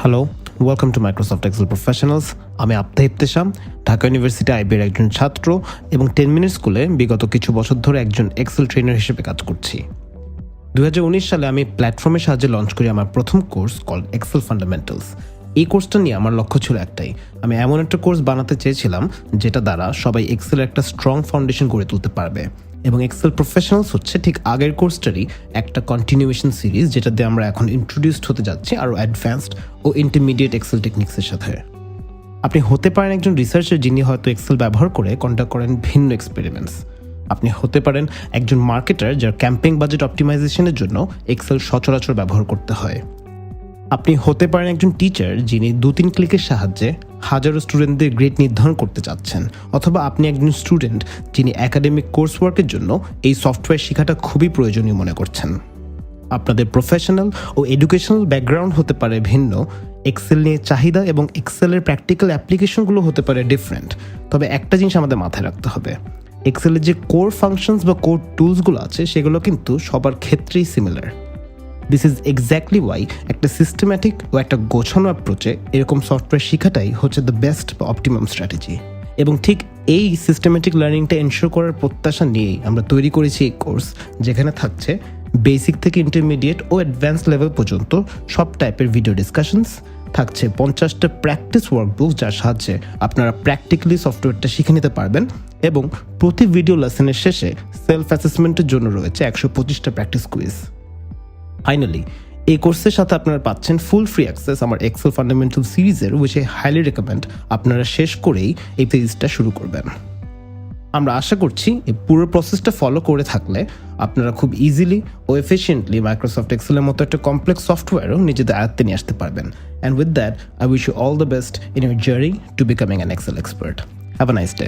Hello, welcome to Microsoft Excel professionals. আমি Abtahi ইপতেসাম, Dhaka university আইবির একজন ছাত্র এবং 10 মিনিট স্কুলে বিগত কিছু বছর ধরে একজন এক্সেল ট্রেনার হিসেবে কাজ করছি। 2019 সালে আমি প্ল্যাটফর্মের সাহায্যে লঞ্চ করি আমার প্রথম কোর্স কল্ড এক্সেল ফান্ডামেন্টালস। এই কোর্সটা নিয়ে আমার লক্ষ্য ছিল একটাই, আমি এমন একটা কোর্স বানাতে চেয়েছিলাম যেটা দ্বারা সবাই এক্সেলের একটা স্ট্রং ফাউন্ডেশন গড়ে তুলতে পারবে। এবং এক্সেল প্রফেশনালস হচ্ছে ঠিক আগের কোর্সটারই একটা কন্টিনিউয়েশন সিরিজ, যেটাতে আমরা এখন ইন্ট্রোডিউসড হতে যাচ্ছি আরও অ্যাডভান্সড ও ইন্টারমিডিয়েট এক্সেল টেকনিক্সের সাথে। আপনি হতে পারেন একজন রিসার্চার যিনি হয়তো এক্সেল ব্যবহার করে কন্ডাক্ট করেন ভিন্ন এক্সপেরিমেন্টস। আপনি হতে পারেন একজন মার্কেটার যার ক্যাম্পেইন বাজেট অপটিমাইজেশনের জন্য এক্সেল সচরাচর ব্যবহার করতে হয়। আপনি হতে পারেন একজন টিচার যিনি 2-3 ক্লিকের সাহায্যে হাজারো স্টুডেন্টদের গ্রেড নির্ধারণ করতে চাচ্ছেন, অথবা আপনি একজন স্টুডেন্ট যিনি একাডেমিক কোর্স ওয়ার্কের জন্য এই সফটওয়্যার শেখাটা খুবই প্রয়োজনীয় মনে করছেন। আপনাদের প্রফেশনাল ও এডুকেশনাল ব্যাকগ্রাউন্ড হতে পারে ভিন্ন, এক্সেল নিয়ে চাহিদা এবং এক্সেলের প্র্যাকটিক্যাল অ্যাপ্লিকেশনগুলো হতে পারে ডিফারেন্ট। তবে একটা জিনিস আমাদের মাথায় রাখতে হবে, এক্সেলের যে কোর ফাংশনস বা কোর টুলসগুলো আছে সেগুলো কিন্তু সবার ক্ষেত্রেই similar. This is exactly why একটা সিস্টেম্যাটিক ও একটা গোছানো অ্যাপ্রোচে এরকম সফটওয়্যার শেখাটাই হচ্ছে দ্য বেস্ট বা অপটিমাম স্ট্র্যাটেজি। এবং ঠিক এই সিস্টেম্যাটিক লার্নিংটা এনশিওর করার প্রত্যাশা নিয়েই আমরা তৈরি করেছি এই কোর্স, যেখানে থাকছে বেসিক থেকে ইন্টারমিডিয়েট ও অ্যাডভান্স লেভেল পর্যন্ত সব টাইপের ভিডিও ডিসকাশনস, থাকছে 50টা প্র্যাকটিস ওয়ার্কবুক যার সাহায্যে আপনারা প্র্যাকটিক্যালি সফটওয়্যারটা শিখে নিতে পারবেন, এবং প্রতি ভিডিও লেসনের শেষে সেলফ অ্যাসেসমেন্টের জন্য রয়েছে 125টা প্র্যাকটিস কুইজ। ফাইনালি এই কোর্সের সাথে আপনারা পাচ্ছেন ফুল ফ্রি অ্যাক্সেস আমার এক্সেল ফান্ডামেন্টাল সিরিজের, উইচ আই হাইলি রেকমেন্ড আপনারা শেষ করেই এই সিরিজটা শুরু করবেন। আমরা আশা করছি এই পুরো প্রসেসটা ফলো করে থাকলে আপনারা খুব ইজিলি ও এফিশিয়েন্টলি মাইক্রোসফট এক্সেলের মতো একটা কমপ্লেক্স সফটওয়্যারও নিজেদের আয়ত্তে নিয়ে আসতে পারবেন। And with that I wish you all the best in your journey to becoming an Excel expert. Have a nice day.